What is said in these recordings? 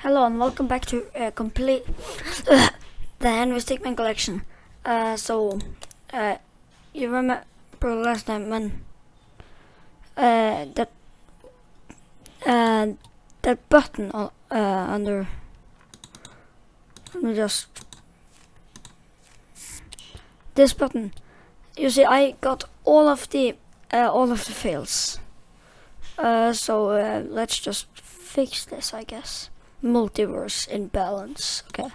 Hello and welcome back to complete the Henry Stickmin collection. You remember last time when that button under. Let me just this button. You see, I got all of the fails. Let's just fix this, I guess. Multiverse imbalance. Okay.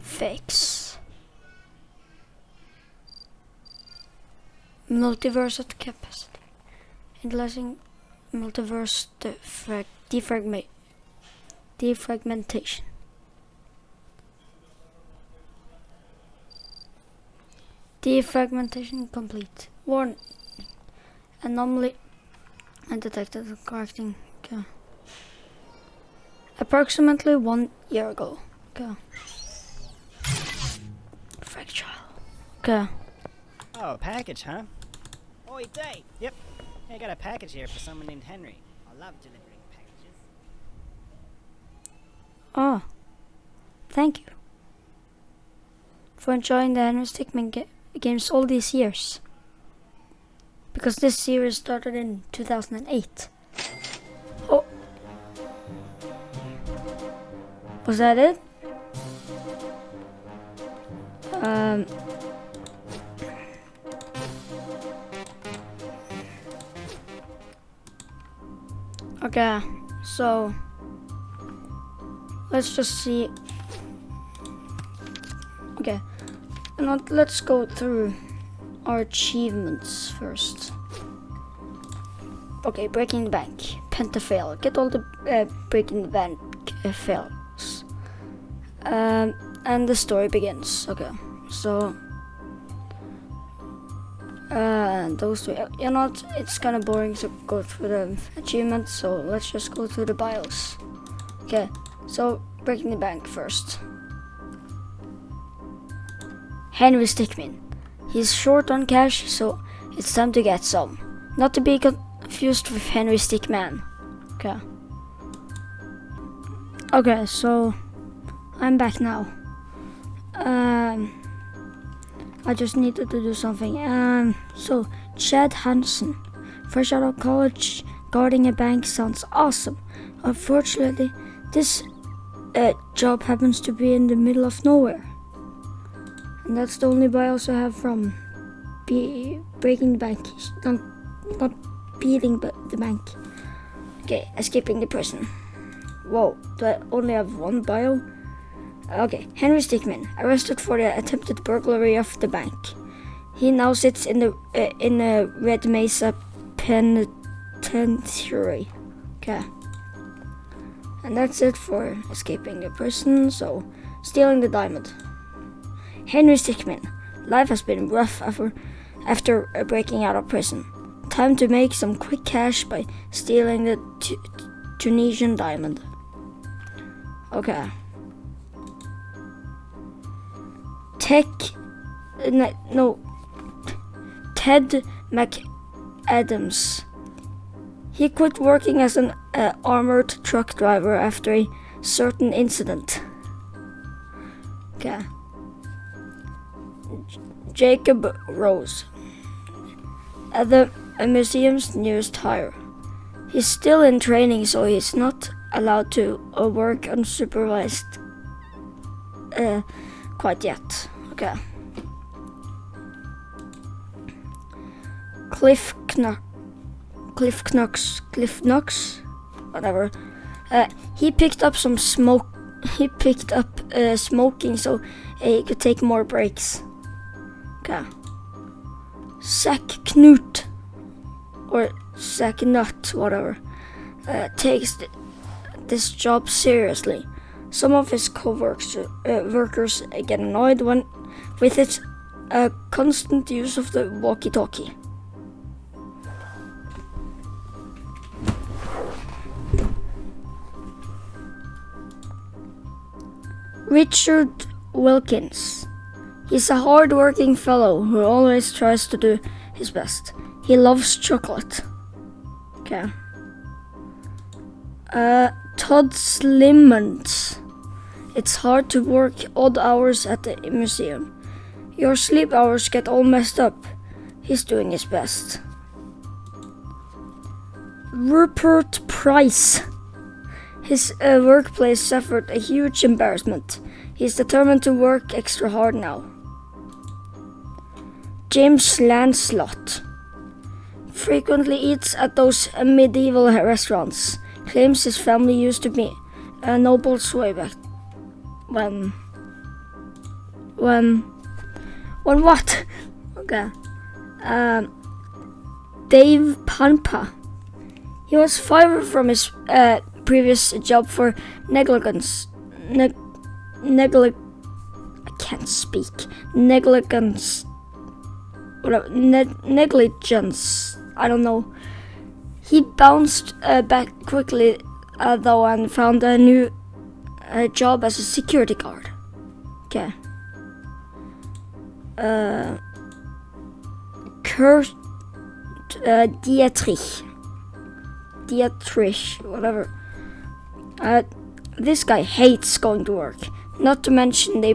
Fix. Multiverse at capacity. Analyzing multiverse defragmentation. Defragmentation complete. Warden. Anomaly undetected. Correcting. Okay. Approximately 1 year ago. Okay. Fracture. Okay. Oh, a package, huh? Oi, Dave! Yep. I got a package here for someone named Henry. I love delivering packages. Oh. Thank you. For enjoying the Henry Stickmin games all these years. Because this series started in 2008. Oh. Was that it? Okay, so let's just see. Okay, and let's go through our achievements first. Okay, breaking the bank, pentafail. Get all the breaking the bank fails. And the story begins. Okay, so those two. You know what? It's kind of boring to go through the achievements, so let's just go through the bios. Okay, so breaking the bank first. Henry Stickmin. He's short on cash, so it's time to get some. Not to be confused with Henry Stickman. Okay. Okay, so I'm back now. I just needed to do something. So Chad Hansen, fresh out of college, guarding a bank sounds awesome. Unfortunately, this job happens to be in the middle of nowhere. And that's the only bios I have from breaking the bank. Not beating the bank. Okay, escaping the prison. Whoa, do I only have one bio? Okay, Henry Stickmin, arrested for the attempted burglary of the bank. He now sits in the Red Mesa Penitentiary. Okay. And that's it for escaping the prison, so stealing the diamond. Henry Stickmin, life has been rough after breaking out of prison. Time to make some quick cash by stealing the Tunisian diamond. Okay. Ted McAdams. He quit working as an armored truck driver after a certain incident. Okay. Jacob Rose. At the museum's newest hire. He's still in training, so he's not allowed to work unsupervised quite yet. Okay. Cliff Knox, whatever. He picked up some smoke. He picked up smoking, so he could take more breaks. Okay. Zach Knut, or Zach Nut, whatever, takes this job seriously. Some of his workers get annoyed with its constant use of the walkie-talkie. Richard Wilkins. He's a hard-working fellow who always tries to do his best. He loves chocolate. Okay. Todd Slimmons. It's hard to work odd hours at the museum. Your sleep hours get all messed up. He's doing his best. Rupert Price. His workplace suffered a huge embarrassment. He's determined to work extra hard now. James Lancelot. Frequently eats at those medieval restaurants. Claims his family used to be nobles way back when what? Okay. Dave Pampa. He was fired from his previous job for negligence. I can't speak. Negligence. Whatever. Negligence. I don't know. He bounced back quickly though and found a new job as a security guard. Okay. Kurt Dietrich, whatever. This guy hates going to work. Not to mention they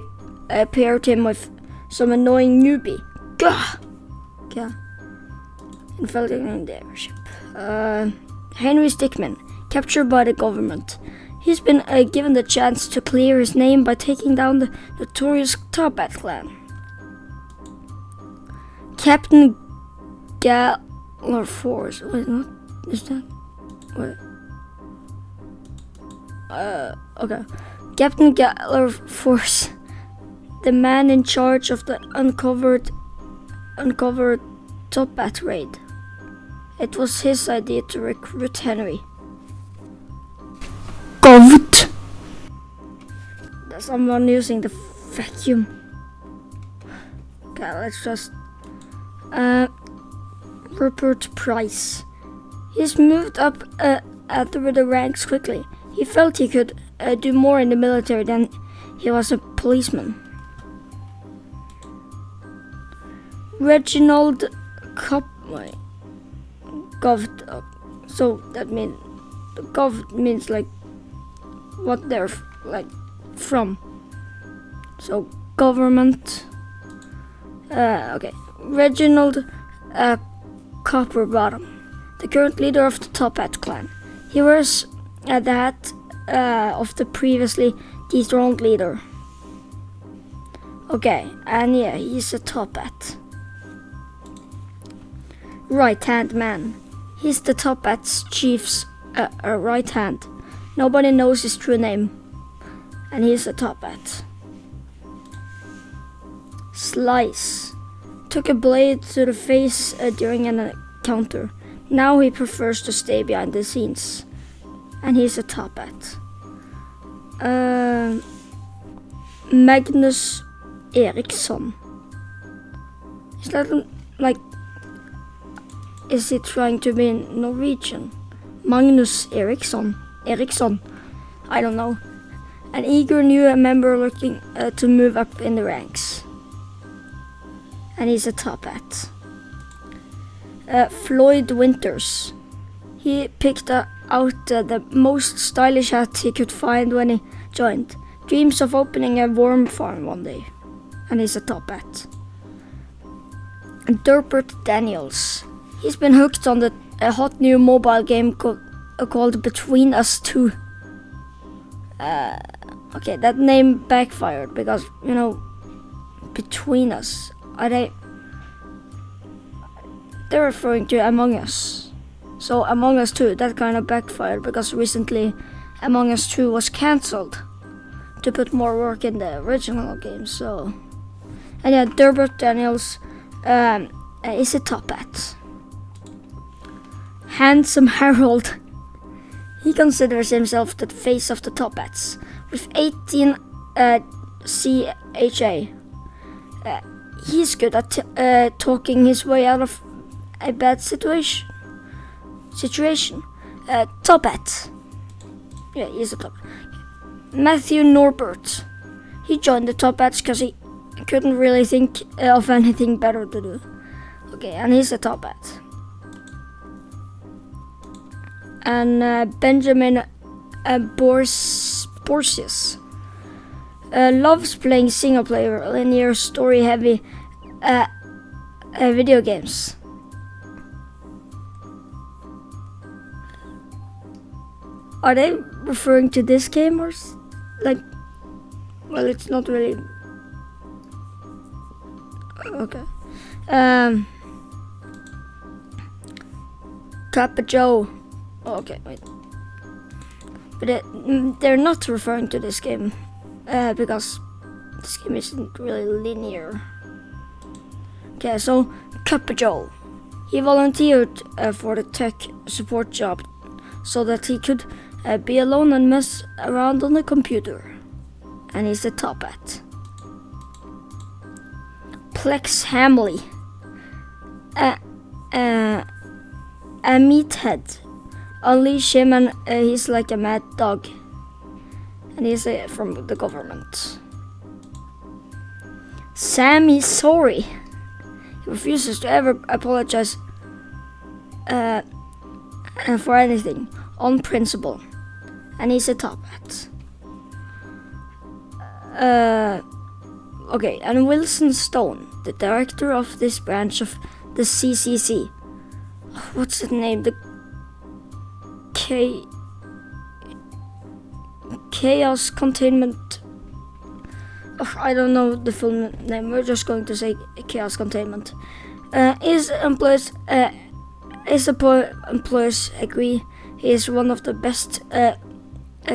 paired him with some annoying newbie. Gah! Okay. Infiltrating the airship. Henry Stickmin, captured by the government. He's been given the chance to clear his name by taking down the notorious Top Hat clan. Captain Gallerforce. Wait, what is that? Wait. Okay. Captain Gallerforce, the man in charge of the uncovered Top Hat raid. It was his idea to recruit Henry. Govt! There's someone using the vacuum. Okay, let's just... Rupert Price. He's moved up through the ranks quickly. He felt he could do more in the military than he was a policeman. Reginald Govt. So that means Govt means like what they're like from. So government. Okay. Reginald Copperbottom, the current leader of the Top Hat clan. He wears the hat of the previously dethroned leader. Okay, and yeah, he's a Top Hat. Right hand man. He's the Top Hat's chief's right hand. Nobody knows his true name. And he's a Top Hat. Slice. Took a blade to the face during an encounter. Now he prefers to stay behind the scenes. And he's a Top Hat. Magnus Eriksson. Is that like... Is he trying to be Norwegian? Magnus Eriksson. I don't know. An eager new member looking to move up in the ranks. And he's a Top Hat. Floyd Winters. He picked out the most stylish hat he could find when he joined. Dreams of opening a worm farm one day. And he's a Top Hat. Derpert Daniels. He's been hooked on the hot new mobile game called Between Us 2. Okay, that name backfired because, you know, Between Us. They're referring to Among Us. So Among Us 2, that kind of backfired because recently Among Us 2 was cancelled to put more work in the original game. So, and yeah, Derpert Daniels is a Top Hat. Handsome Harold. He considers himself the face of the Top Hats. With 18 CHA. He's good at talking his way out of a bad situation. Top Hat. Yeah, he's a Top Hat. Matthew Norbert. He joined the Top Hats because he couldn't really think of anything better to do. Okay, and he's a Top Hat. And Benjamin Borsius. Loves playing single-player, linear, story-heavy video games. Are they referring to this game or like? Well, it's not really. Okay. Kappa Joe. Okay, wait. But they're not referring to this game because this game isn't really linear. Okay, so Kappa Joe. He volunteered for the tech support job so that he could be alone and mess around on the computer. And he's the top at. Plex Hamley. A meathead. Unleash him and he's like a mad dog. And he's from the government. Sammy Sorry. He refuses to ever apologize for anything on principle. And he's a top hat. Okay, and Wilson Stone, the director of this branch of the CCC. What's the name? The Chaos Containment. I don't know the full name. We're just going to say Chaos Containment. His employees agree he is one of the best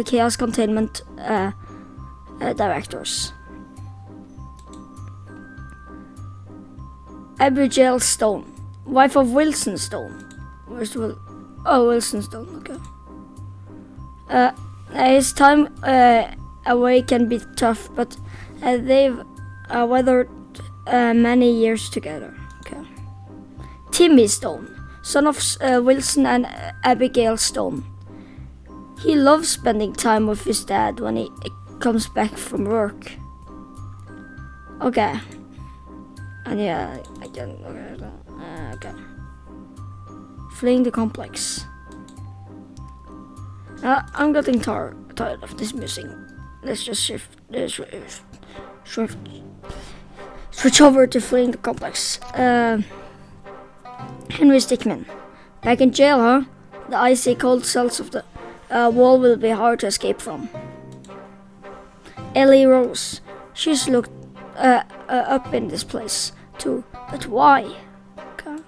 Chaos Containment directors. Abigail Stone, wife of Wilson Stone. Where's Will? Oh, Wilson Stone. Okay. His time away can be tough, but they've weathered many years together. Okay. Timmy Stone, son of Wilson and Abigail Stone. He loves spending time with his dad when he comes back from work. Okay. And yeah, I can. Okay. Fleeing the complex. I'm getting tired of this music. Let's just switch over to fleeing the complex. Henry Stickmin. Back in jail, huh? The icy cold cells of the wall will be hard to escape from. Ellie Rose. She's looked up in this place too, but why? Okay.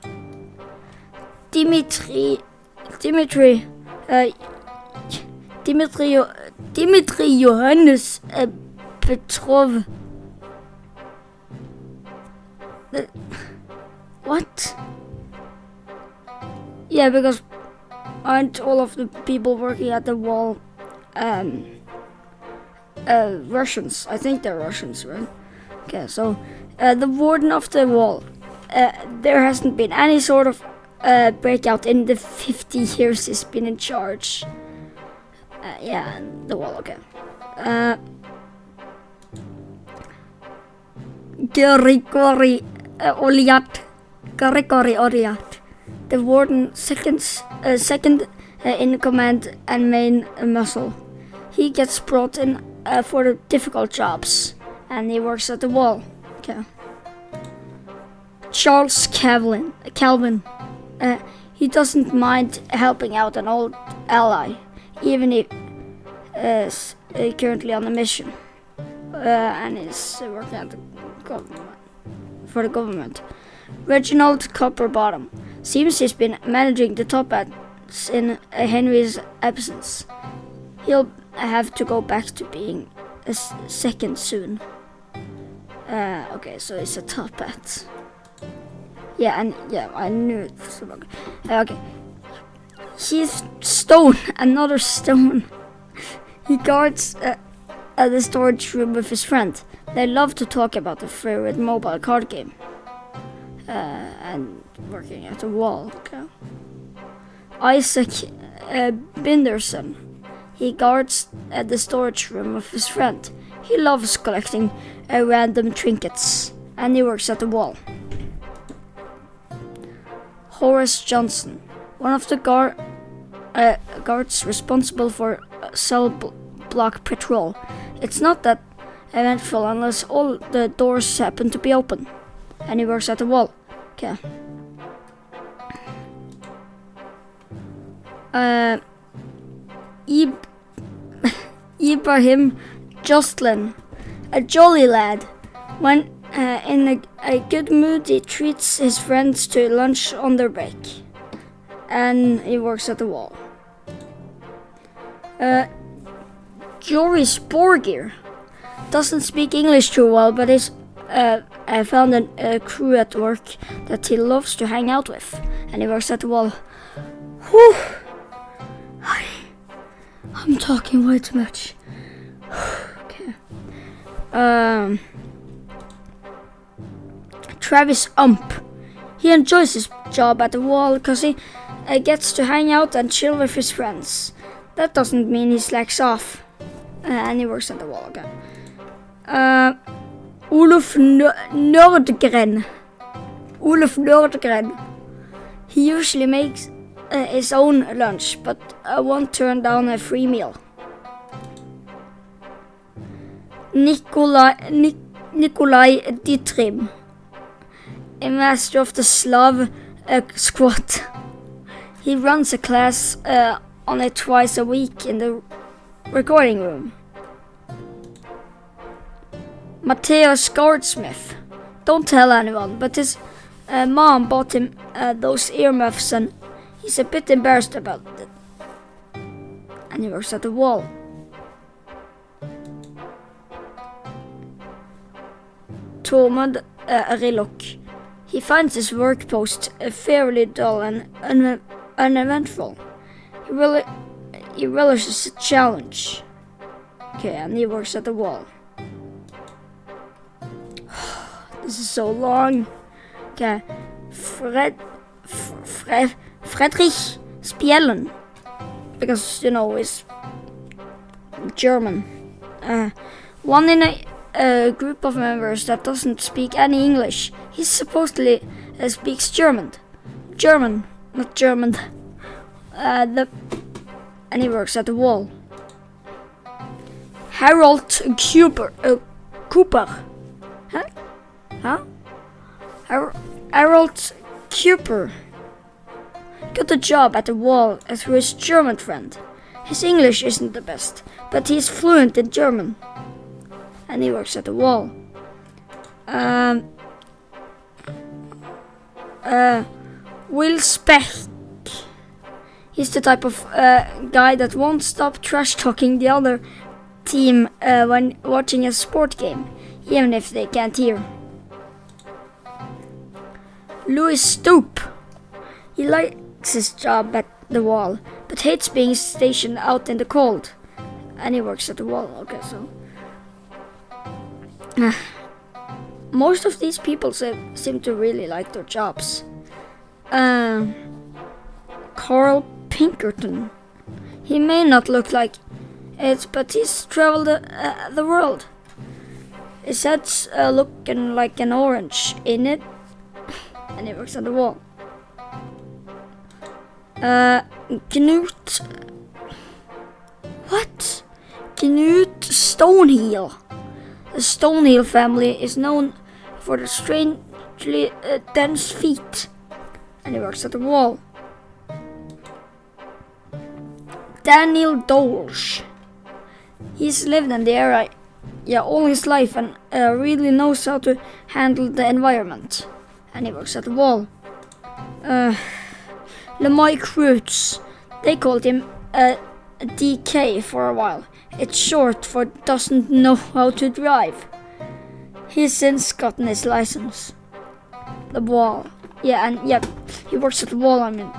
Dimitri Johannes Petrov. What? Yeah, because aren't all of the people working at the wall Russians? I think they're Russians, right? Okay, so the warden of the wall. There hasn't been any sort of breakout in the 50 years he's been in charge. Yeah, the wall, okay. Grigori Oryat, the warden second in command and main muscle. He gets brought in for the difficult jobs, and he works at the wall. Okay. Charles Calvin. He doesn't mind helping out an old ally, even if is currently on a mission and is working at the for the government. Reginald Copperbottom. Seems he's been managing the top hats in Henry's absence. He'll have to go back to being a second soon. Okay, so it's a top hat. Yeah, and yeah, I knew it. Okay. He's Stone, another Stone. He guards the storage room with his friend. They love to talk about the favorite mobile card game. And working at the wall. Okay. Isaac Binderson. He guards the storage room with his friend. He loves collecting random trinkets. And he works at the wall. Horace Johnson. One of the guards responsible for cell block patrol. It's not that eventful unless all the doors happen to be open. And he works at the wall. Okay. Ibrahim Jocelyn, a jolly lad. When in a good mood, he treats his friends to lunch on their break. And he works at the wall. Joris Borgir doesn't speak English too well, but I found a crew at work that he loves to hang out with, and he works at the wall. Whew. I'm talking way too much. Okay. Travis Ump. He enjoys his job at the wall because he gets to hang out and chill with his friends. That doesn't mean he slacks off. And he works at the wall again. Oluf Nordgren. Oluf Nordgren. He usually makes his own lunch, but won't turn down a free meal. Nikolai Dietrim, a master of the Slav squat. He runs a class on it twice a week in the recording room. Matteo Scardsmith. Don't tell anyone, but his mom bought him those earmuffs and he's a bit embarrassed about it. And he works at the wall. Tormod Rilok. He finds his work post fairly dull and uneventful. He relishes a challenge. Okay, and he works at the wall. This is so long. Okay, Friedrich Spielen, because he's German. One in a group of members that doesn't speak any English. He supposedly speaks German, not German. And he works at the wall. Harold Cooper. Huh? Harold Cooper got a job at the wall through his German friend. His English isn't the best, but he's fluent in German. And he works at the wall. Will Speck. He's the type of guy that won't stop trash talking the other team when watching a sport game, even if they can't hear. Louis Stoop. He likes his job at the wall, but hates being stationed out in the cold. And he works at the wall. Okay, so most of these people seem to really like their jobs. Carl Pinkerton. He may not look like it, but he's traveled the world. His head's looking like an orange in it, and he works at the wall. Knut. What? Knut Stonehill. The Stonehill family is known for their strangely dense feet, and he works at the wall. Daniel Dolch. He's lived in the area all his life and really knows how to handle the environment. And he works at the wall. Lemay Cruz. They called him DK for a while. It's short for doesn't know how to drive. He's since gotten his license. The wall. He works at the wall, I mean.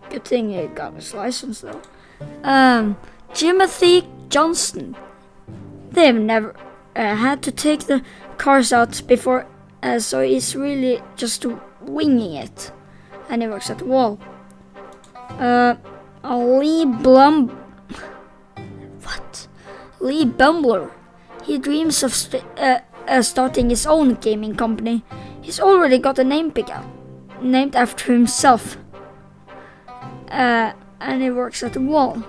Good thing he got his license though. Timothy Johnston. They've never had to take the cars out before, so he's really just winging it. And he works at the wall. Lee Bumbler. He dreams of starting his own gaming company. He's already got a name pick out, named after himself. and he works at the wall.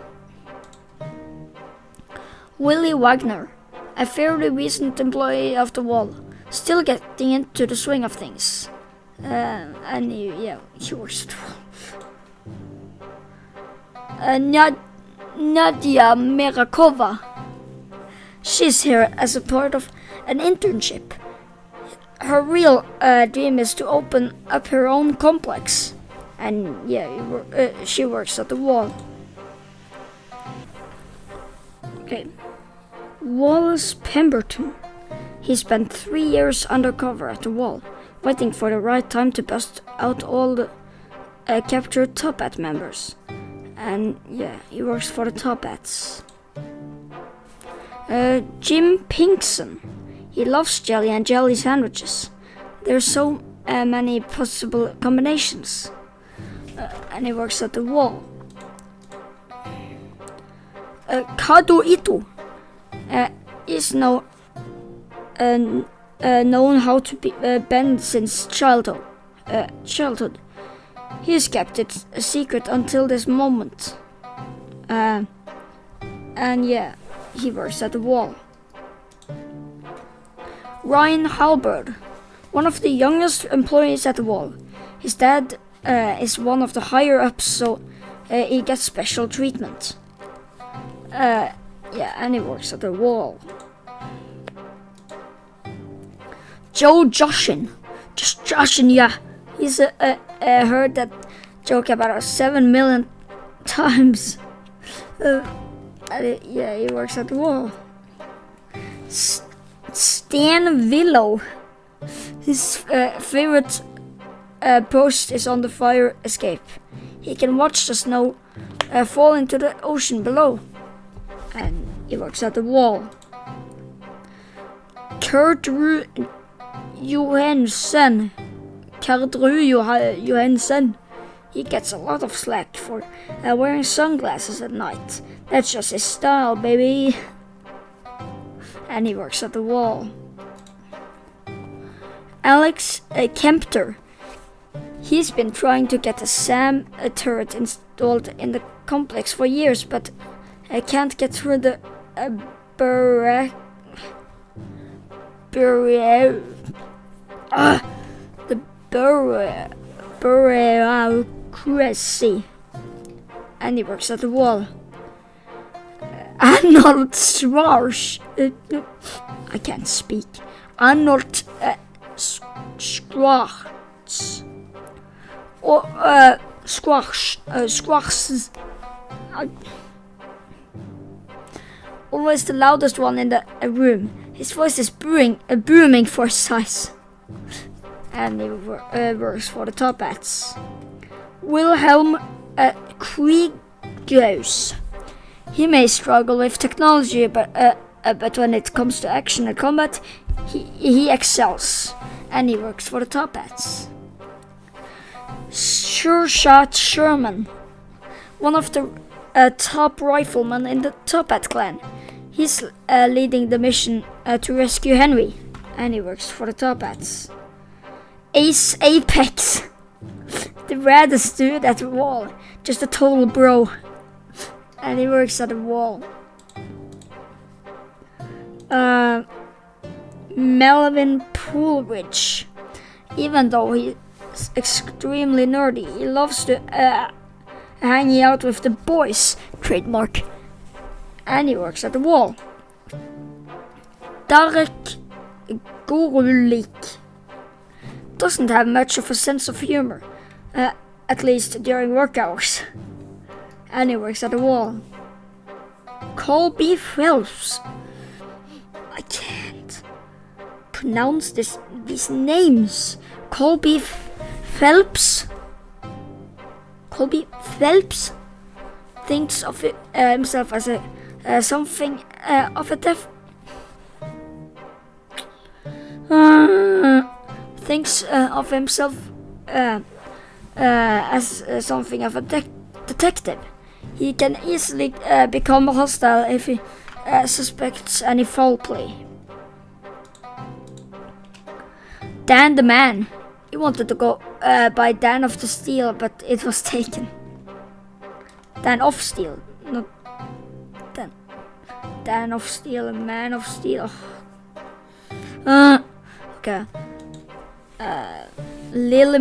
Willie Wagner, a fairly recent employee of the wall, still getting into the swing of things. And he works at the wall. Nadia Mirakova. She's here as a part of an internship. Her real dream is to open up her own complex. And she works at the wall. Okay. Wallace Pemberton. He spent 3 years undercover at the wall, waiting for the right time to bust out all the captured Top Hat members. And he works for the Top Hats. Jim Pinkson. He loves jelly and jelly sandwiches. There's so many possible combinations. And he works at the wall. Kado Ito is known how to bend since childhood. He has kept it a secret until this moment. He works at the wall. Ryan Halberd, one of the youngest employees at the wall. His dad is one of the higher ups, so he gets special treatment. And he works at the wall. Joe Joshin. Just Joshin, yeah. He's heard that joke about 7 million times. He works at the wall. Stan Willow. His favorite post is on the fire escape. He can watch the snow fall into the ocean below. And he works at the wall. Kurt Johansen. He gets a lot of slack for wearing sunglasses at night. That's just his style, baby. And he works at the wall. Alex Kempter. He's been trying to get a SAM turret installed in the complex for years, but I can't get through the bureaucracy. And he works at the wall. Arnold Schwarz. I can't speak. Arnold Schwarz. Or Schwarz. Always the loudest one in the room. His voice is booming for size. And he works for the Top Hats. Wilhelm Kriegos. He may struggle with technology, but when it comes to action and combat, he excels. And he works for the Top Hats. Sure Shot Sherman. One of the top riflemen in the Top Hat clan. He's leading the mission to rescue Henry. And he works for the Top Hats. Ace Apex. The raddest dude at the wall. Just a total bro. And he works at the wall. Melvin Poolridge. Even though he's extremely nerdy, he loves to hanging out with the boys. Trademark. And he works at the wall. Darek Gorulik. Doesn't have much of a sense of humor. At least during work hours. And he works at the wall. Colby Phelps. I can't pronounce these names. Colby Phelps. Colby Phelps thinks of himself as something of a thinks of himself as something of a detective. He can easily become hostile if he suspects any foul play. Dan the Man. He wanted to go by Dan of the Steel, but it was taken. Dan of Steel. Not Dan of Steel, a Man of Steel. Okay. Lil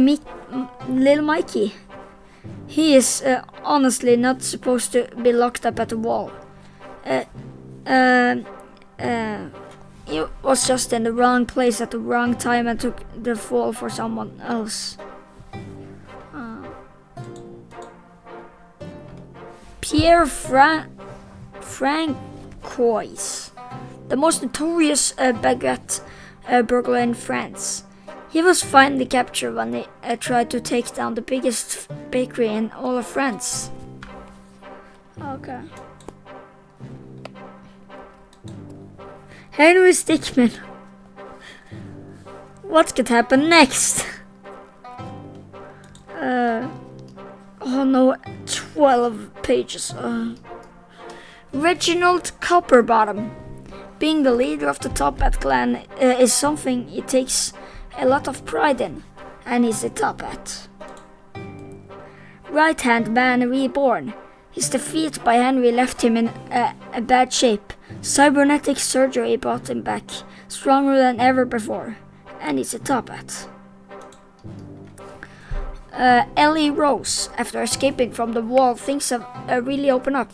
Mikey. He is honestly not supposed to be locked up at the wall. He was just in the wrong place at the wrong time and took the fall for someone else. Pierre Francois, the most notorious baguette burglar in France. He was finally captured when he tried to take down the biggest bakery in all of France. Okay. Henry Stickmin. What could happen next? Oh no, 12 pages. Reginald Copperbottom. Being the leader of the Top Hat clan is something he takes a lot of pride in, and he's a Top Hat. Right-hand man reborn. His defeat by Henry left him in a bad shape. Cybernetic surgery brought him back, stronger than ever before, and he's a Top Hat. Ellie Rose, after escaping from the wall, things have really opened up.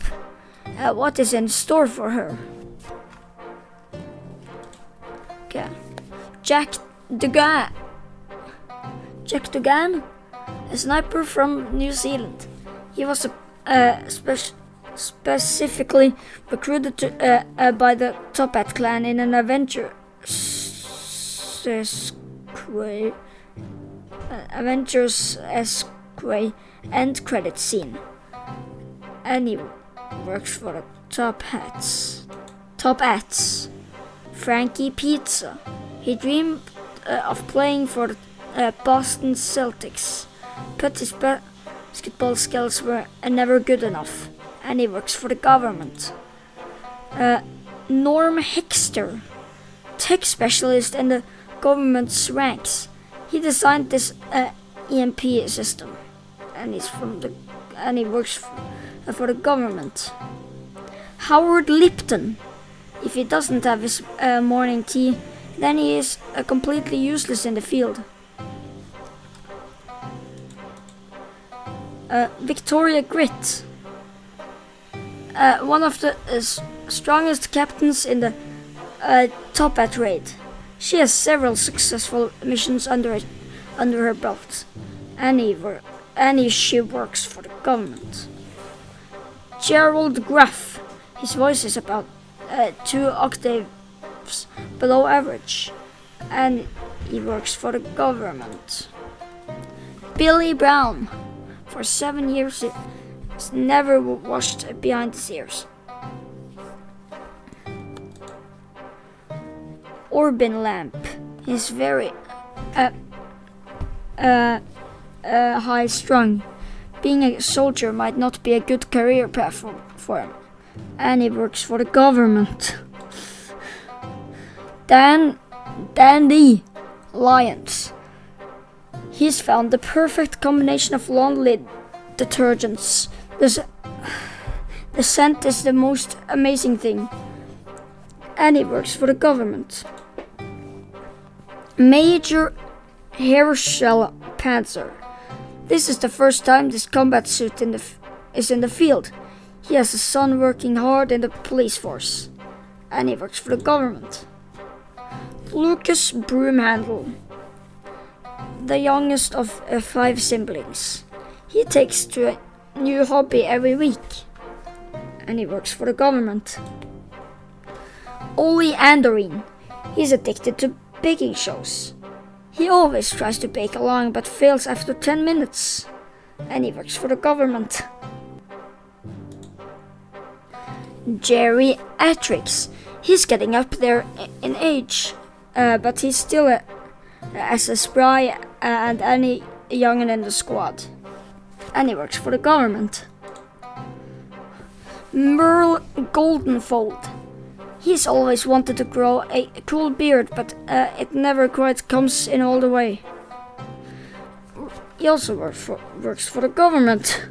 What is in store for her? Okay. Jack Dugan, a sniper from New Zealand. He was specifically recruited by the Top Hat clan in an adventure Avengers Esquire end credit scene, and he works for the Top Hats. Frankie Pizza. He dreamed of playing for the Boston Celtics, but his basketball skills were never good enough, and he works for the government. Norm Hickster, tech specialist in the government's ranks. He designed this EMP system, and he works for the government. Howard Lipton. If he doesn't have his morning tea, then he is completely useless in the field. Victoria Grit. One of the strongest captains in the Top Hat raid. She has several successful missions under her belt, and she works for the government. Gerald Gruff. His voice is about 2 octaves below average, and he works for the government. Billy Brown. For 7 years, he's never washed behind his ears. Orbin Lamp. He's very high-strung. Being a soldier might not be a good career path for him, and he works for the government. Dandy Lyons. He's found the perfect combination of laundry detergents. The scent is the most amazing thing, and he works for the government. Major Herschel Panzer. This is the first time this combat suit is in the field. He has a son working hard in the police force, and he works for the government. Lucas Broomhandle, the youngest of 5 siblings. He takes to a new hobby every week, and he works for the government. Ollie Andorin. He's addicted to baking shows. He always tries to bake along but fails after 10 minutes, and he works for the government. Jerry Atrix. He's getting up there in age, but he's still as spry and any young'un in the squad, and he works for the government. Merle Goldenfold. He's always wanted to grow a cool beard, but it never quite comes in all the way. He also works for the government.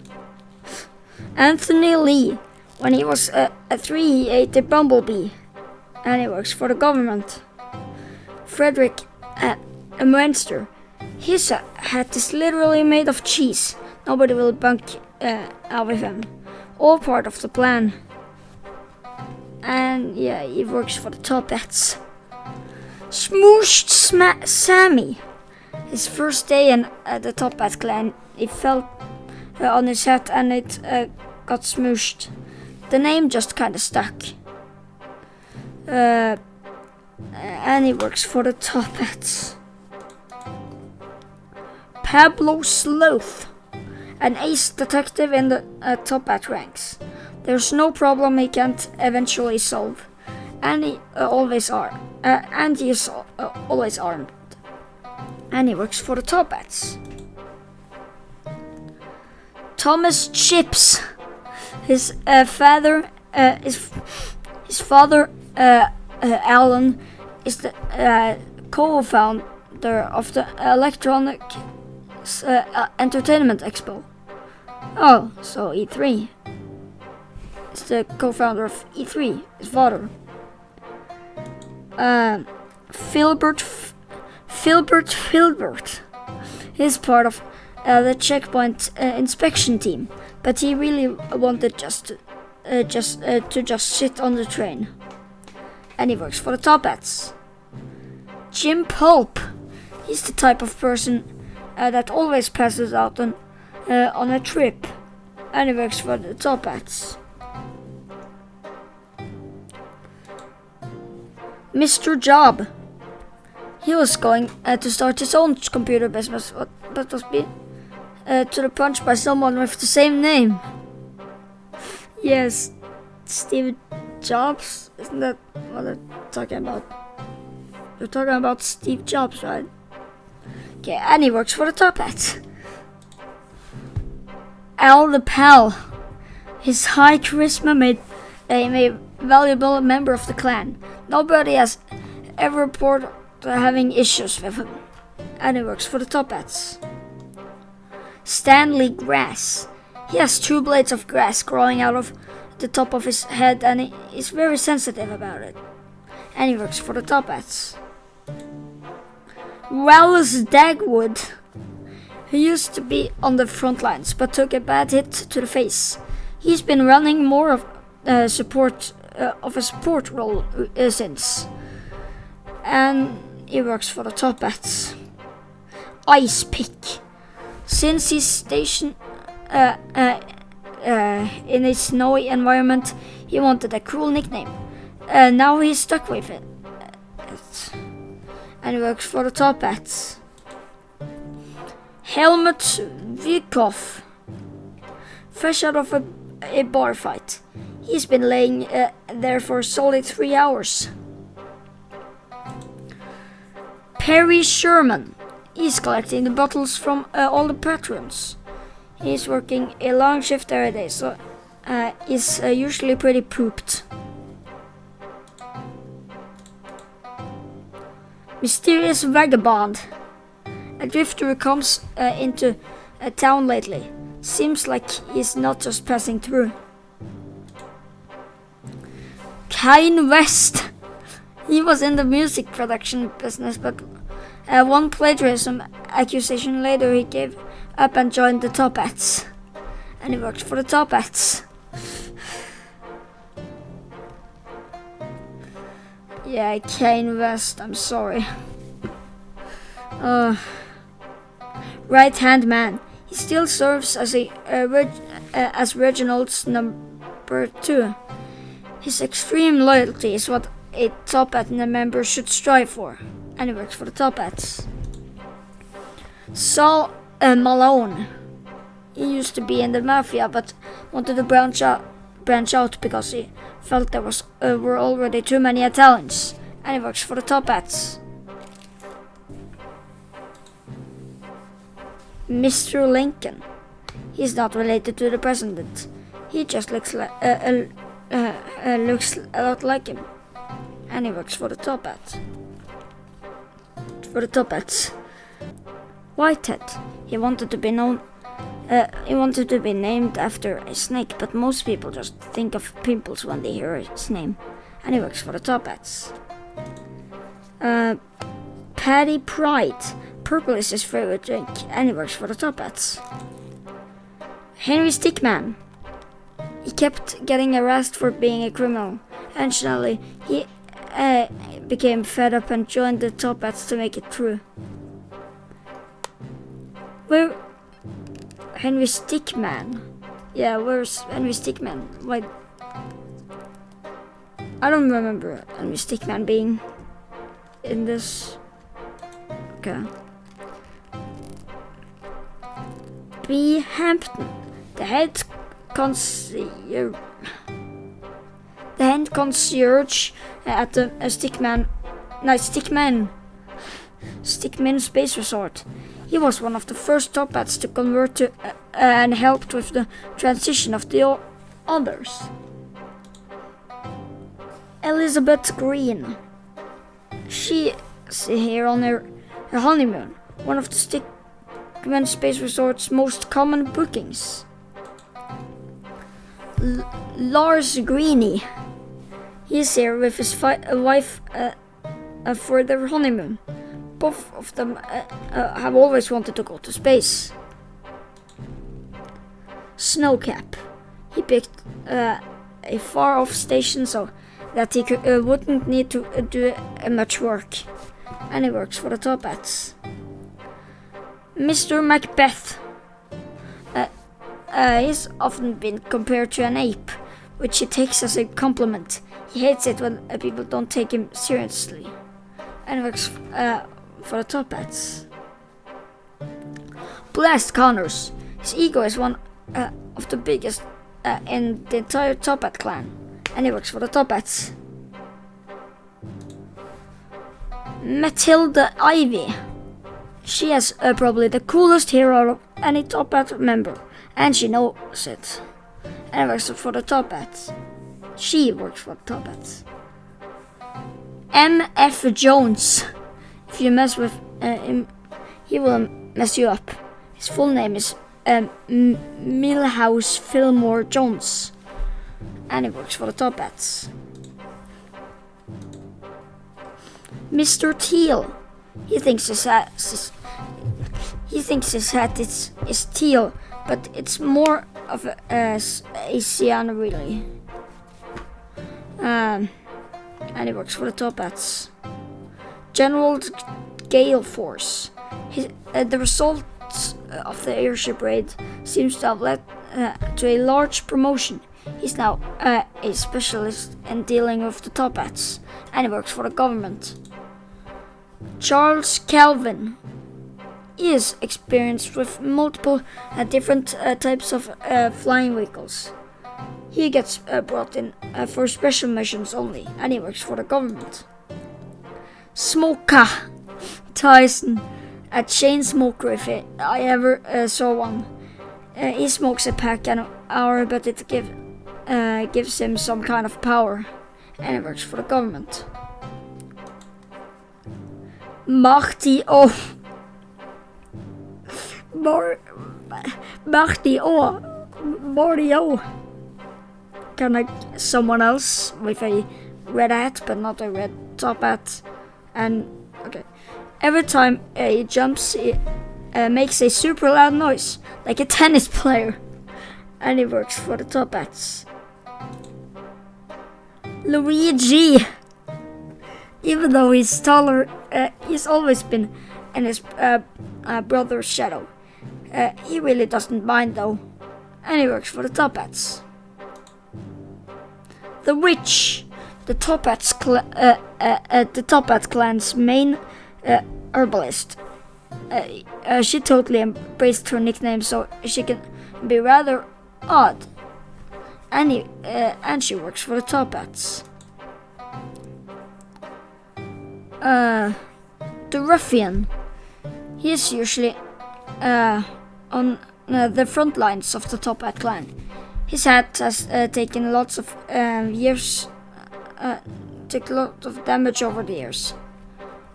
Anthony Lee. When he was 3, he ate a bumblebee, and he works for the government. Frederick Munster. His hat is literally made of cheese. Nobody will bunk out with him. All part of the plan. And yeah, he works for the Top Hats. Smooshed Sammy. His first day in the Top Hat clan, he fell on his hat and it got smooshed. The name just kinda stuck. And he works for the Top Hats. Pablo Sloth, an ace detective in the Top Hat ranks. There's no problem he can't eventually solve, and he always are. And he is always armed. And he works for the Top Hats. Thomas Chips, his father, Alan, is the co-founder of the Electronic Entertainment Expo. Oh, so E3 is the co-founder of E3, his father. Filbert, he's part of the checkpoint inspection team, but he really wanted to just sit on the train. And he works for the Top Hats. Jim Pulp, he's the type of person that always passes out on a trip, and he works for the Top Hats. Mr. Job, he was going to start his own computer business, but was beat to the punch by someone with the same name. Yes, Steve Jobs, isn't that what they're talking about? You're talking about Steve Jobs, right? Okay, and he works for the Top Hats. Al the Pal. His high charisma made him a valuable member of the clan. Nobody has ever reported having issues with him. And he works for the Top Hats. Stanley Grass. He has 2 blades of grass growing out of the top of his head, and he is very sensitive about it. And he works for the Top Hats. Wallace Dagwood. He used to be on the front lines, but took a bad hit to the face. He's been running more of a support role since, and he works for the Top Hats. Ice Pick. Since he's stationed in a snowy environment, he wanted a cool nickname. Now he's stuck with it. And he works for the Top Hats. Helmut Vykov. Fresh out of a bar fight. He's been laying there for a solid 3 hours. Perry Sherman. He's collecting the bottles from all the patrons. He's working a long shift every day, so he's usually pretty pooped. Mysterious Vagabond. A drifter who comes into a town lately. Seems like he's not just passing through. Kanye West. He was in the music production business, but one plagiarism accusation later he gave up and joined the Top Hats. And he worked for the Top Hats. Yeah, Kanye West, I'm sorry. Right Hand Man. He still serves as as Reginald's number 2. His extreme loyalty is what a Top Hat member should strive for, and he works for the Top Hats. Saul Malone. He used to be in the mafia, but wanted to branch out because he felt there were already too many Italians, and he works for the Top Hats. Mr. Lincoln. He's not related to the president. He just looks a lot like him, and he works for the Top Hats. Whitehead. He wanted to be known He wanted to be named after a snake, but most people just think of pimples when they hear his name. And he works for the Top Hats. Patty Pride. Purple is his favorite drink, and he works for the Top Hats. Henry Stickmin. He kept getting arrested for being a criminal. Eventually, he became fed up and joined the Top Hats to make it true. Where Henry Stickmin? Yeah, where's Henry Stickmin? Why? I don't remember Henry Stickmin being in this. Okay. B. Hampton, the head concierge at the Stickmin Space Resort. He was one of the first Top Hats to convert to and helped with the transition of the others. Elizabeth Green. She is here on her honeymoon, one of the Stickmin Space Resort's most common bookings. Lars Greeny. He is here with his wife for their honeymoon. Both of them have always wanted to go to space. Snowcap. He picked a far-off station so that he wouldn't need to do much work. And he works for the Top Hats. Mr. Macbeth. He's often been compared to an ape, which he takes as a compliment. He hates it when people don't take him seriously. And works for the Top Hats. Blast Connors. His ego is one of the biggest in the entire Top Hat clan, and he works for the Top Hats. Matilda Ivy. She is probably the coolest hero of any Top Hat member, and she knows it. And works for the Top Hats. She works for the Top Hats. M.F. Jones. If you mess with him, he will mess you up. His full name is Milhouse Fillmore Jones, and he works for the Top Hats. Mr. Teal. He thinks his hat is teal, but it's more of a cyan really. And he works for the Top Hats. General Gale Force. The results of the airship raid seems to have led to a large promotion. He's now a specialist in dealing with the Top Hats, and he works for the government. Charles Calvin. He is experienced with multiple different types of flying vehicles. He gets brought in for special missions only, and he works for the government. Smoker Tyson, a chain smoker if I ever saw one. He smokes a pack an hour, but it gives him some kind of power, and he works for the government. Marty O. Kind of someone else with a red hat, but not a red top hat. And okay, every time he jumps, he makes a super loud noise, like a tennis player. And he works for the Top Hats. Luigi. Even though he's taller, he's always been in his brother's shadow. He really doesn't mind though, and he works for the Top Hats. The Witch, the Top Hats clan's main herbalist. She totally embraced her nickname, so she can be rather odd. And she works for the Top Hats. The Ruffian. He is usually on the front lines of the Top Hat clan. His hat has taken lots of years, took a lot of damage over the years,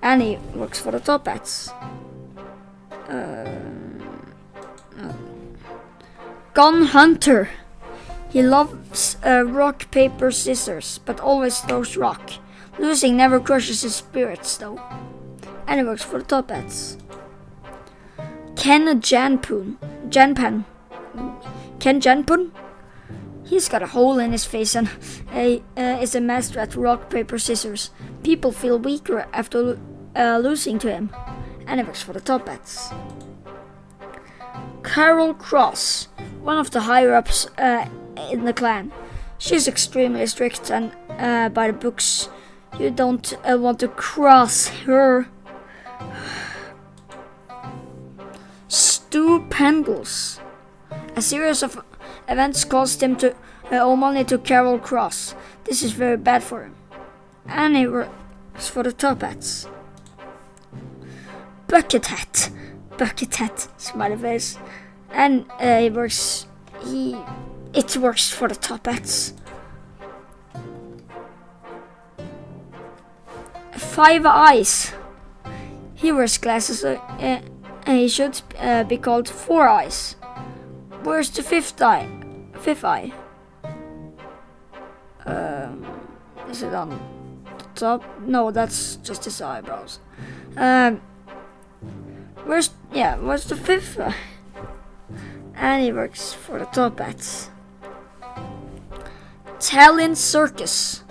and he works for the Top Hats. Gun hunter. He loves rock, paper, scissors, but always throws rock. Losing never crushes his spirits, though. And he works for the Top Hats. Ken Janpan. Ken Janpan? He's got a hole in his face and is a master at rock, paper, scissors. People feel weaker after losing to him. And he works for the Top Hats. Carol Cross, one of the higher-ups in the clan. She's extremely strict and by the books. You don't want to cross her. Stu Pendles. A series of events caused him to owe money to Carol Cross. This is very bad for him. And he works for the Top Hats. Bucket Hat, smiley face. And it works for the Top Hats. 5 Eyes. He wears glasses and he should be called 4 Eyes. Where's the fifth eye? Is it on the top? No, that's just his eyebrows. Where's the fifth eye? And he works for the Top Hats. Talon Circus.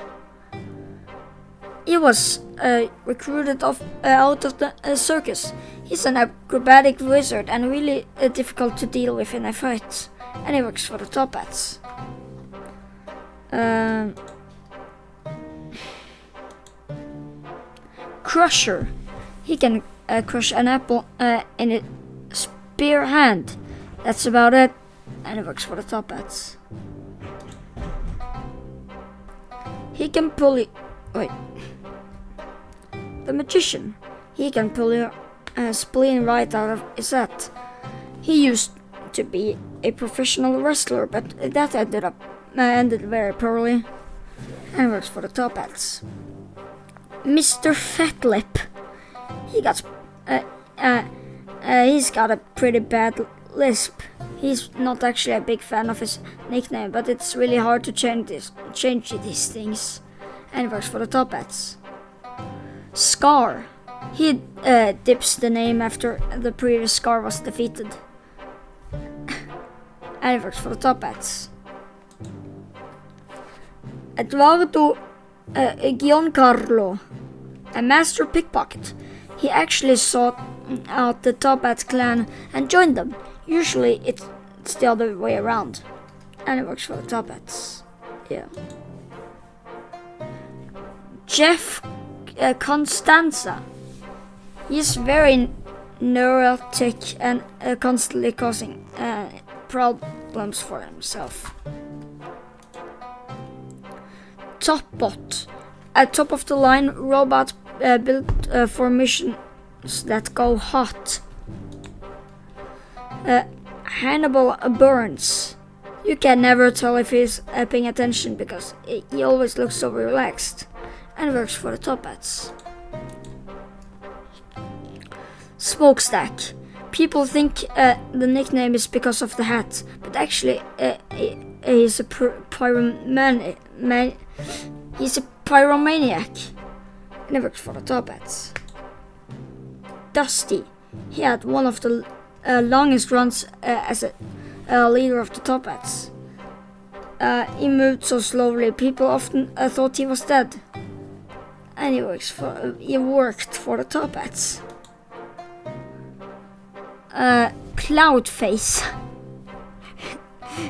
He was recruited out of the circus. He's an acrobatic wizard and really difficult to deal with in a fight. And he works for the Top Hats. Crusher. He can crush an apple in a spear hand. That's about it. And he works for the Top Hats. He can pull it. Wait. The Magician. He can pull your spleen right out of his hat. He used to be a professional wrestler, but that ended very poorly. And works for the Top Hats. Mr. Fatlip. He's got a pretty bad lisp. He's not actually a big fan of his nickname, but it's really hard to change these things. And works for the Top Hats. Scar. He dips the name after the previous Scar was defeated. And he works for the Top Hats. Eduardo Giancarlo, a master pickpocket. He actually sought out the Top Hat clan and joined them. Usually it's the other way around. And he works for the Top Hats. Yeah. Jeff Constanza. He's very neurotic and constantly causing problems for himself. Topbot. A top-of-the-line robot built for missions that go hot. Hannibal Burns. You can never tell if he's paying attention because he always looks so relaxed. And works for the Top Hats. Smokestack. People think the nickname is because of the hat, but actually he's a pyromaniac. And he works for the Top Hats. Dusty. He had one of the longest runs as a leader of the Top Hats. He moved so slowly, people often thought he was dead. And he worked for the Top Hats. Cloudface.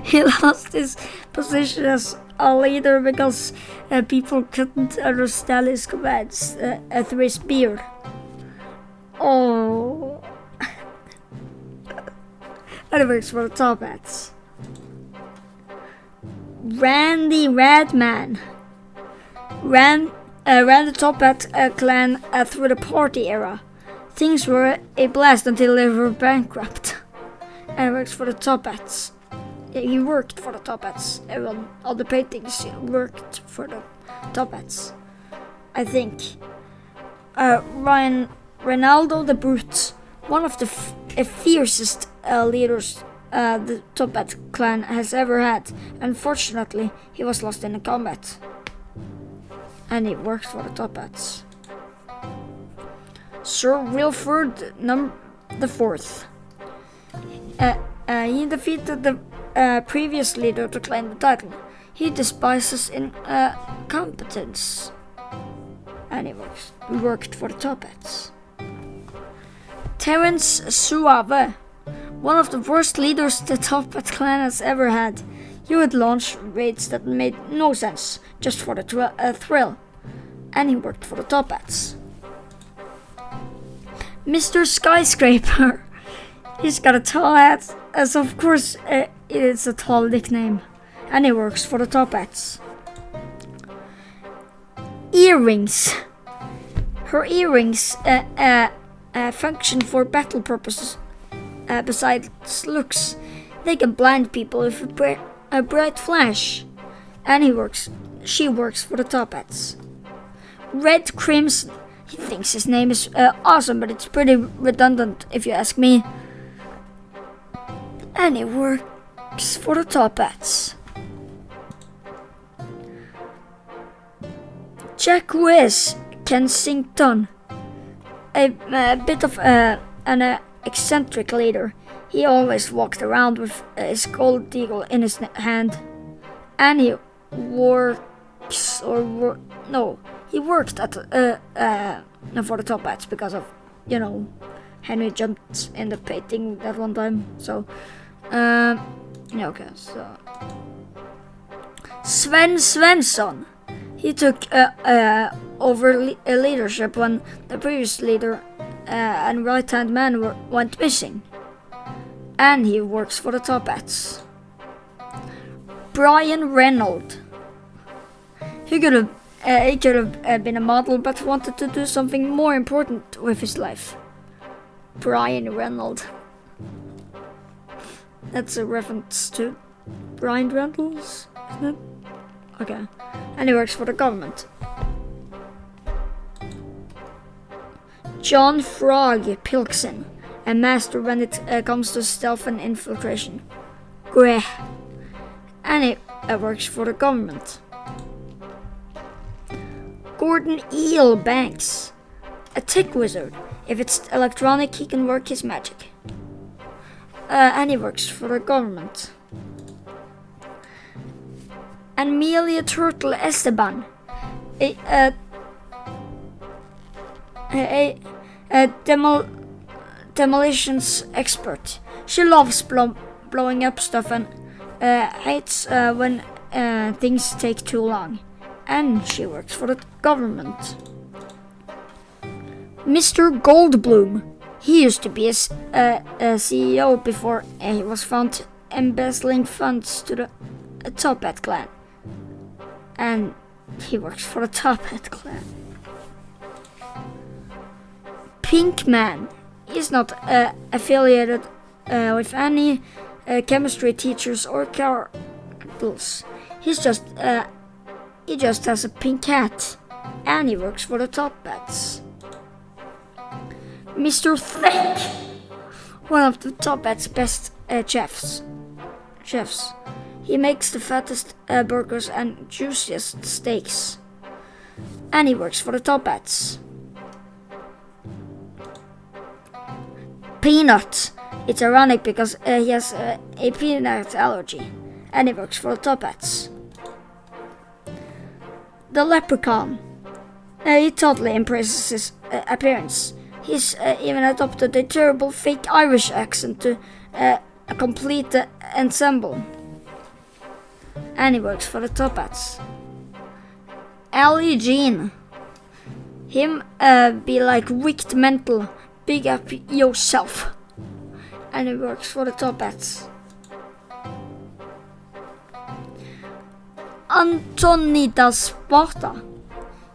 He lost his position as a leader because people couldn't understand his commands through his beard. Oh. And he works for the Top Hats. Randy Radman. Ran the Top Hat clan through the party era. Things were a blast until they were bankrupt. And works for the Top Hats. He worked for the Top Hats. All the paintings worked for the Top Hats. I think. Ronaldo the Brute. One of the fiercest leaders the Top Hat clan has ever had. Unfortunately, he was lost in the combat. And he worked for the Top Hats. Sir Wilford the Fourth. He defeated the previous leader to claim the title. He despises incompetence. And he worked for the Top Hats. Terence Suave. One of the worst leaders the Top Hat clan has ever had. He would launch raids that made no sense, just for the thrill. And he worked for the Top Hats. Mr. Skyscraper. He's got a tall hat, as of course it's a tall nickname. And he works for the Top Hats. Earrings. Her earrings function for battle purposes. Besides looks, they can blind people with a bright flash. And she works for the Top Hats. Red Crimson. He thinks his name is awesome, but it's pretty redundant if you ask me. And he works for the Top Hats. Jack Wiz Kensington. A bit of an eccentric leader. He always walked around with his gold eagle in his hand. And he worked at for the Top Hats because of, Henry jumped in the painting that one time. So, so Sven Svensson. He took over leadership when the previous leader and right-hand man went missing. And he works for the Top Hats. Brian Reynolds. He could have been a model, but wanted to do something more important with his life. Brian Reynolds. That's a reference to Brian Reynolds, isn't it? Okay. And he works for the government. John Frog Pilkson, a master when it comes to stealth and infiltration. Greh. And he works for the government. Gordon Eel Banks, a tech wizard. If it's electronic, he can work his magic. And he works for the government. Amelia Turtle Esteban, a demolitions expert. She loves blowing up stuff and hates when things take too long. And she works for the government. Mr. Goldblum. He used to be a CEO before he was found embezzling funds to the Top Hat clan. And he works for the Top Hat clan. Pinkman. He's not affiliated with any chemistry teachers or cardinals. He just has a pink hat. And he works for the Top Hats. Mr. Thick. One of the Top Hat's best chefs. He makes the fattest burgers and juiciest steaks. And he works for the Top Hats. Peanut. It's ironic because he has a peanut allergy. And he works for the Top Hats. The Leprechaun. He totally impresses his appearance. He's even adopted a terrible fake Irish accent to complete the ensemble. And he works for the Top Hats. Ali Jean. Him be like wicked mental. Big up yourself. And he works for the Top Hats. Antonidas Sparta.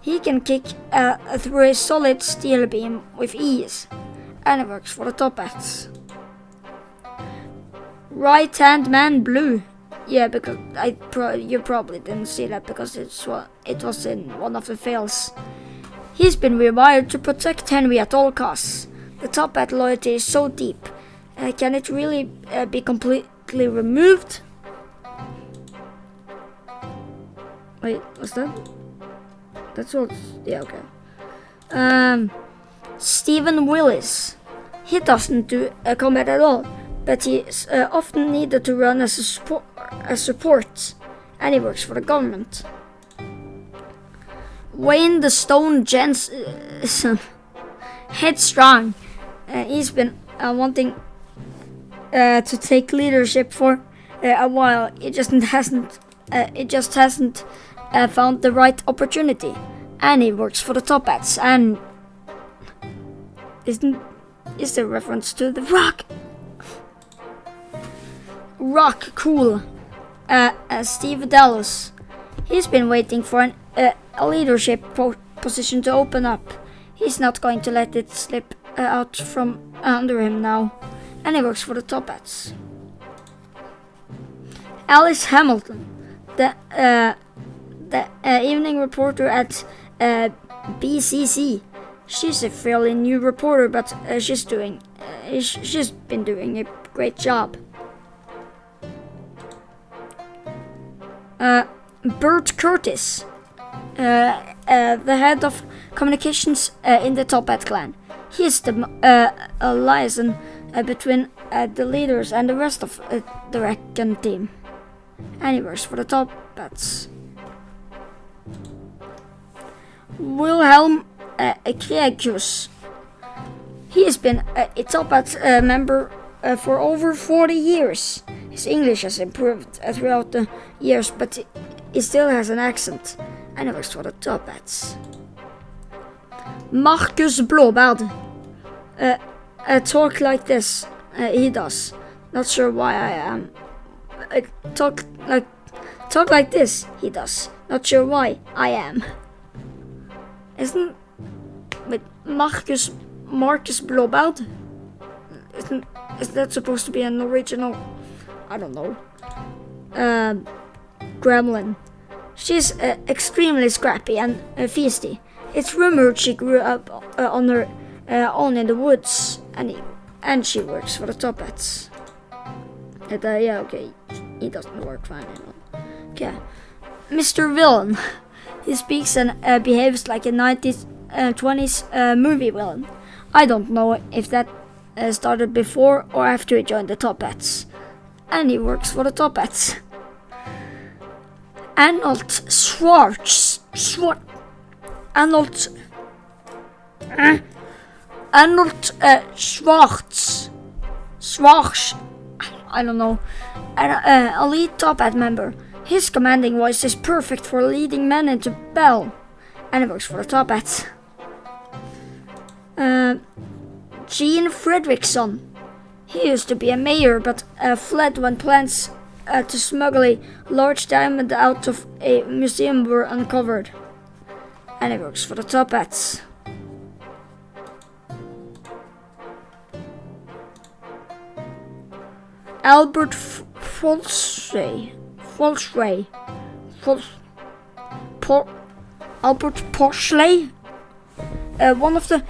He can kick through a solid steel beam with ease. And he works for the Top Hats. Right Hand Man Blue. Yeah, because you probably didn't see that because it was in one of the fails. He's been rewired to protect Henry at all costs. The Top Hat loyalty is so deep Can it really be completely removed? Wait, what's that? That's what. Yeah, okay. Stephen Willis. He doesn't do combat at all, but he is often needed to run as a support, and he works for the government. Wayne the Stone Jensen. Headstrong. He's been wanting to take leadership for a while. It just hasn't found the right opportunity, and he works for the Top Hats. And is there reference to the Rock? Rock cool. Steve Dallas. He's been waiting for a leadership position to open up. He's not going to let it slip out from under him now, and he works for the Top Hats. Alice Hamilton, the evening reporter at BCC. She's a fairly new reporter, but she's been doing a great job. Bert Curtis, the head of communications in the Top Hat clan. He is the liaison between the leaders and the rest of the Recon team, and he works for the Top Hats. Wilhelm Krekus. He has been a Top Hat member for over 40 years. His English has improved throughout the years, but he still has an accent, and he works for the Top Hats. Marcus Blåbärd. Talk like this. He does. Not sure why I am. Talk like this. He does. Not sure why I am. Wait, Marcus Blåbärd? Is that supposed to be an original? I don't know. Gremlin. She's extremely scrappy and feisty. It's rumored she grew up on her own in the woods, and she works for the Top Hats. Yeah, okay. He doesn't work fine anymore. Okay. Mr. Villain. He speaks and behaves like a 20s movie villain. I don't know if that started before or after he joined the Top Hats. And he works for the Top Hats. Arnold Schwartz. Arnold Schwartz. I don't know. An elite Top Hat member. His commanding voice is perfect for leading men into battle, and he works for the Top Hats. Gene Fredriksson. He used to be a mayor, but fled when plans to smuggle a large diamond out of a museum were uncovered, and he works for the Top Hats. Albert Albert Porsley, one of the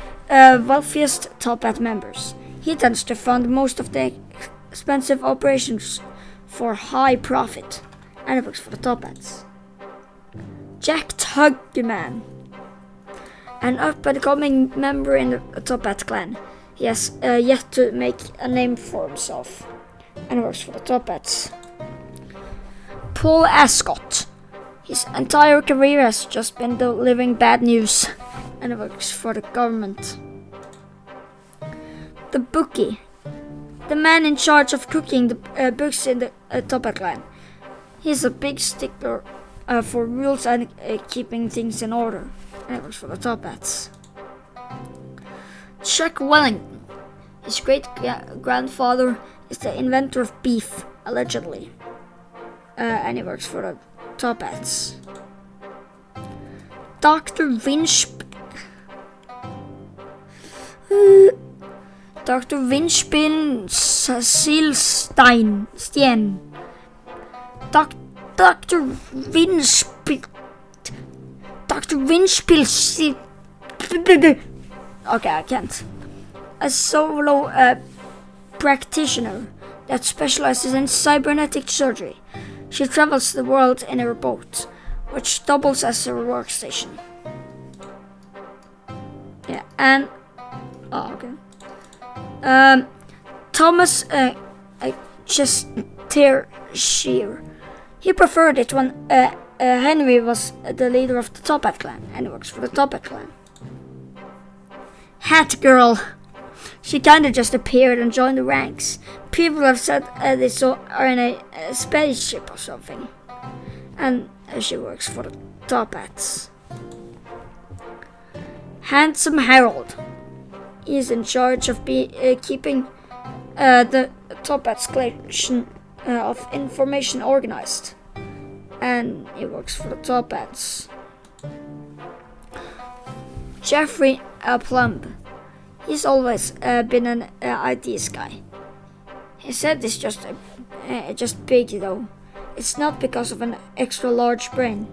wealthiest Top Hat members. He tends to fund most of the expensive operations for high profit, and he works for the Top Hats. Jack Tugman, an up-and-coming member in the Top Hat clan. He has yet to make a name for himself, and works for the Top Hats. Paul Ascot. His entire career has just been delivering bad news, and works for the government. The Bookie. The man in charge of cooking the books in the Top Hat clan. He's a big stickler for rules and keeping things in order, and works for the Top Hats. Chuck Wellington. His great-grandfather is the inventor of beef, allegedly. And he works for the Top Hats. Dr. Dr. Winspin Silstein. Dr. Winspil. Okay, I can't. A solo practitioner that specializes in cybernetic surgery. She travels the world in her boat, which doubles as her workstation. Yeah, and okay. Thomas Chestershire. He preferred it when Henry was the leader of the Top Hat clan, and he works for the Top Hat clan. Hat Girl. She kinda just appeared and joined the ranks. People have said they saw her in a spaceship or something. And she works for the Top Hats. Handsome Harold. He is in charge of keeping the Top Hats collection of information organized. And he works for the Top Hats. Jeffrey Plumb. He's always been an ideas guy. His head is just big though. It's not because of an extra large brain.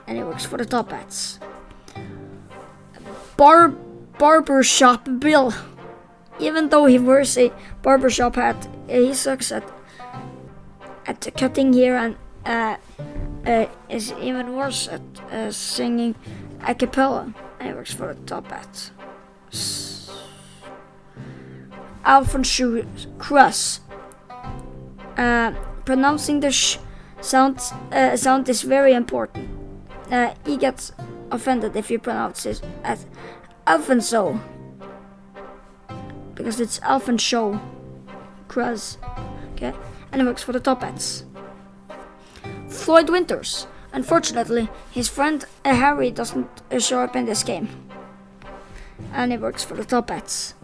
And he works for the Top Hats. Barbershop Bill. Even though he wears a barbershop hat, he sucks at cutting hair and is even worse at singing a cappella. And he works for the Top Hats. Alphonse Cross. Pronouncing the sound is very important. He gets offended if you pronounce it as Alfonso, because it's Alphonse Cross. Okay, and he works for the Top Hats. Floyd Winters. Unfortunately, his friend Harry doesn't show up in this game, and he works for the Top Hats.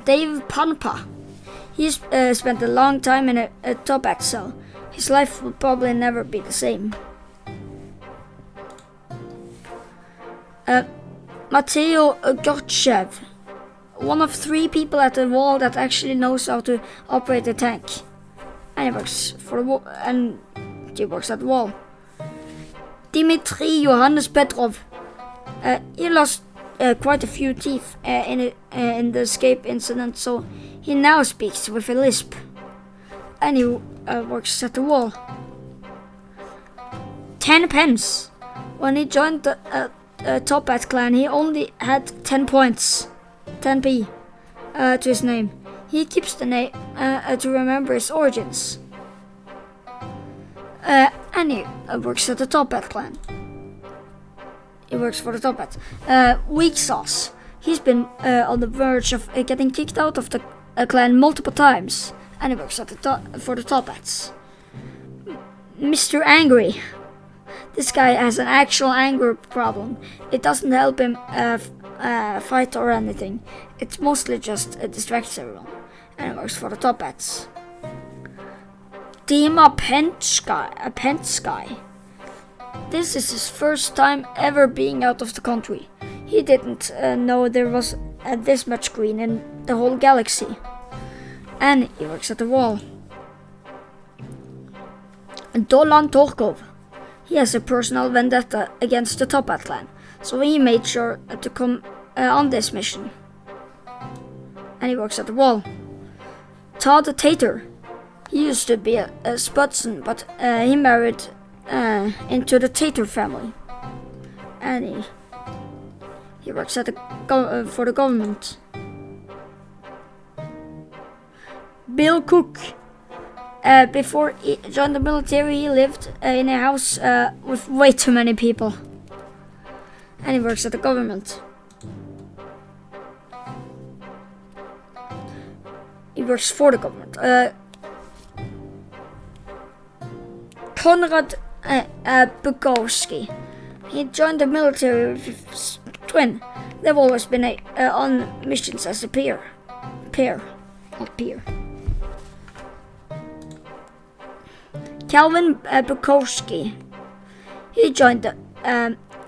Dave Pampa. He's spent a long time in a Top Hat cell. His life will probably never be the same. Matteo Gorchev. One of 3 people at the wall that actually knows how to operate a tank. And he works for the at the wall. Dimitri Johannes Petrov. He lost quite a few teeth in the escape incident, so he now speaks with a lisp. And he works at the wall. 10 pence. When he joined the Top Hat clan, he only had 10 points. 10p to his name. He keeps the name to remember his origins. And he works at the Top Hat clan. He works for the Top Hat. Weak Sauce. He's been on the verge of getting kicked out of the clan multiple times. And he works at for the Top Hats. Mr. Angry. This guy has an actual anger problem. It doesn't help him fight or anything. It's mostly just distracts everyone. And it works for the Top Hats. Dima Penskei. This is his first time ever being out of the country. He didn't know there was this much green in the whole galaxy. And he works at the wall. Dolan Torkov. He has a personal vendetta against the Top Hat clan, so he made sure to come on this mission. And he works at the wall. Todd Tater. He used to be a Spudson, but he married into the Tater family. And he works at for the government. Bill Cook. Before he joined the military, he lived in a house with way too many people. And he works at the government. He works for the government. Konrad Bukowski. He joined the military with his twin. They've always been on missions as a peer. Not peer. Calvin Bukowski. He joined the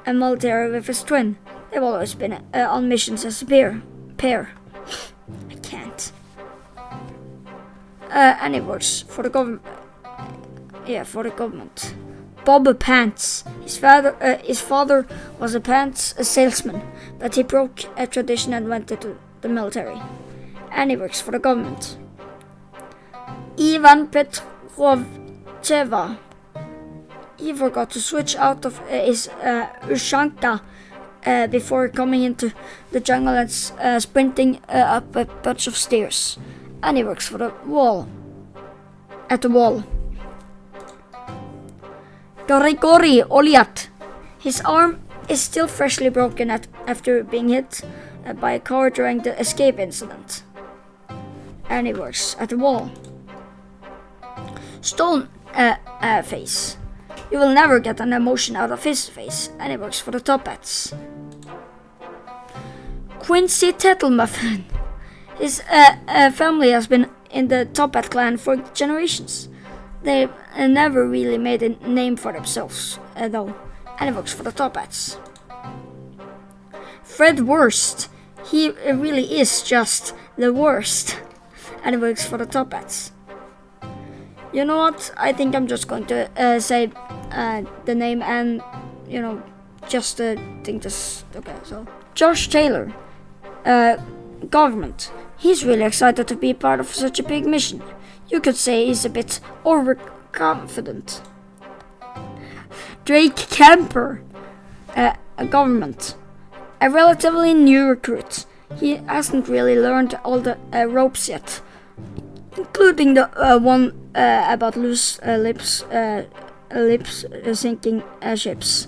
military with his twin. They've always been on missions as a pair. I can't. And he works for the government. Yeah, for the government. Bob Pants. His father was a pants salesman, but he broke a tradition and went into the military. And he works for the government. Ivan Petrovcheva. He forgot to switch out of his Ushanka before coming into the jungle and sprinting up a bunch of stairs. And he works for the wall. At the wall. Grigori Olyat. His arm is still freshly broken after being hit by a car during the escape incident. And he works at the wall. Stone face. You will never get an emotion out of his face, and he works for the Top Hats. Quincy Tettlemuffin. His family has been in the Top Hat clan for generations. They never really made a name for themselves, though, and he works for the Top Hats. Fred Worst. He really is just the worst, and he works for the Top Hats. You know what? I think I'm just going to say the name and, just think this. Okay, so Josh Taylor, government. He's really excited to be part of such a big mission. You could say he's a bit overconfident. Drake Camper, government. A relatively new recruit. He hasn't really learned all the ropes yet, including the one about loose lips sinking ships.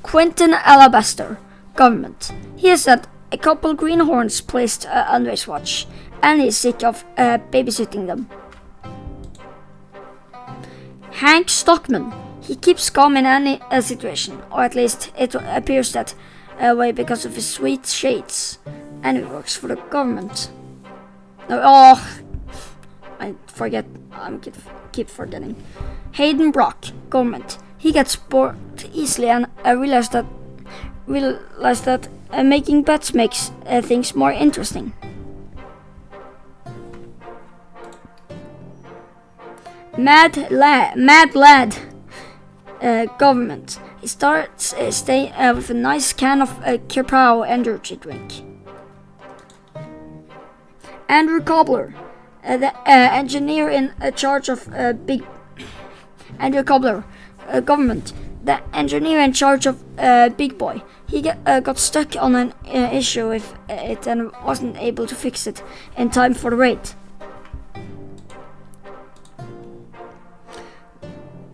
Quentin Alabaster, government. He has had a couple greenhorns placed under his watch, and he's sick of babysitting them. Hank Stockman. He keeps calm in any situation, or at least it appears that way because of his sweet shades, and he works for the government. I keep forgetting. Hayden Brock, government. He gets bored easily, and I realized that making bets makes things more interesting. Mad Lad, government. He starts his day with a nice can of Kerpow energy drink. Andrew Cobbler, the engineer in charge of Andrew Cobbler, government. The engineer in charge of Big Boy. He got stuck on an issue with it and wasn't able to fix it in time for the raid.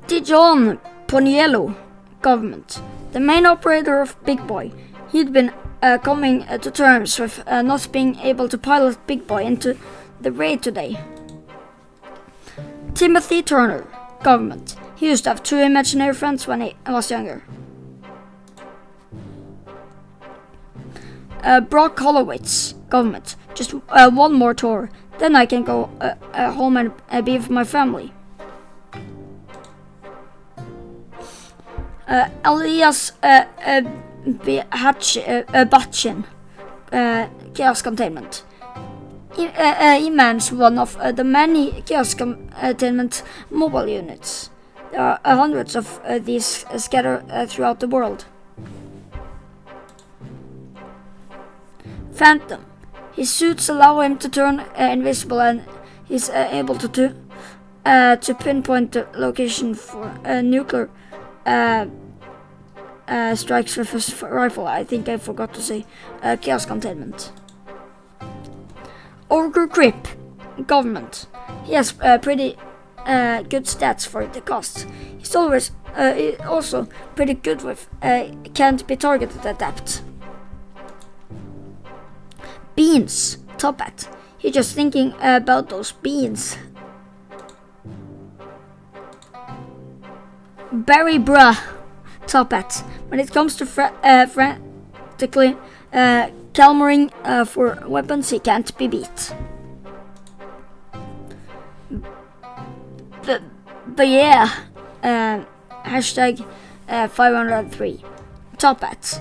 Dijon Poniello, government. The main operator of Big Boy. He'd been coming to terms with not being able to pilot Big Boy into the raid today. Timothy Turner, government. He used to have 2 imaginary friends when he was younger. Brock Hollowitz, government. Just one more tour, then I can go home and be with my family. Elias Batchin, Chaos Containment. He mans one of the many Chaos Containment mobile units. There are hundreds of these scattered throughout the world. Phantom. His suits allow him to turn invisible, and he's able to pinpoint the location for nuclear strikes with his rifle. I think I forgot to say Chaos Containment. Ogre Grip, government. He has pretty good stats for the cost. He's always also pretty good with can't be targeted adapt. Beans, Top Hat. He's just thinking about those beans. Barry Bruh, Top Hat. When it comes to frantically calmering for weapons, he can't be beat. But yeah, hashtag 503, Top Hat.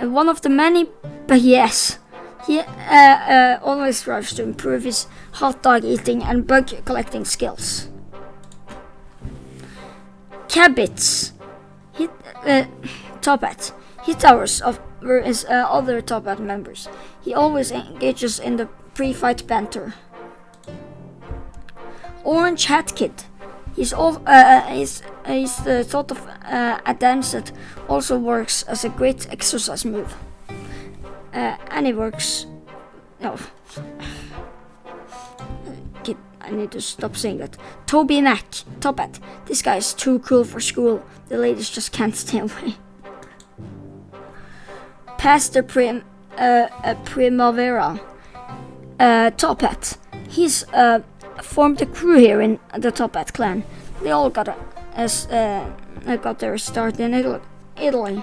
One of the many, but yes, he always strives to improve his hot dog eating and bug collecting skills. Cabbits. Top Hat. He towers over his other Top Hat members. He always engages in the pre-fight banter. Orange Hat Kid. He's the sort of a dance that also works as a great exercise move. And he works. No. Kid, I need to stop saying that. Toby Mac, Top Hat. This guy is too cool for school. The ladies just can't stay away. Pastor Primavera, Top Hat. He's formed a crew here in the Top Hat clan. They all got their start in Italy.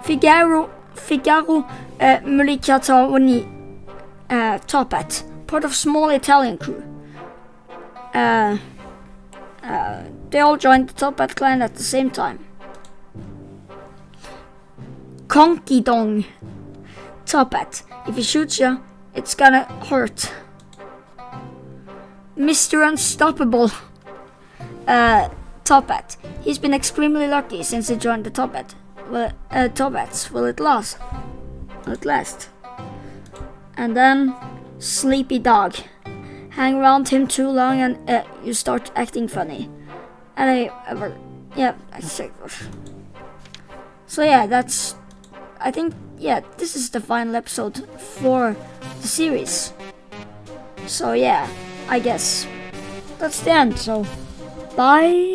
Figaro Mulicatoni, Top Hat, part of small Italian crew. They all joined the Top Hat clan at the same time. Conky Dong, Top Hat. If he shoots you, it's gonna hurt. Mr. Unstoppable, Top Hat. He's been extremely lucky since he joined the Top Hat. Top Hats. Will it last? And then Sleepy Dog. Hang around him too long and you start acting funny. So yeah, that's. I think this is the final episode for the series. So yeah, I guess that's the end. So bye.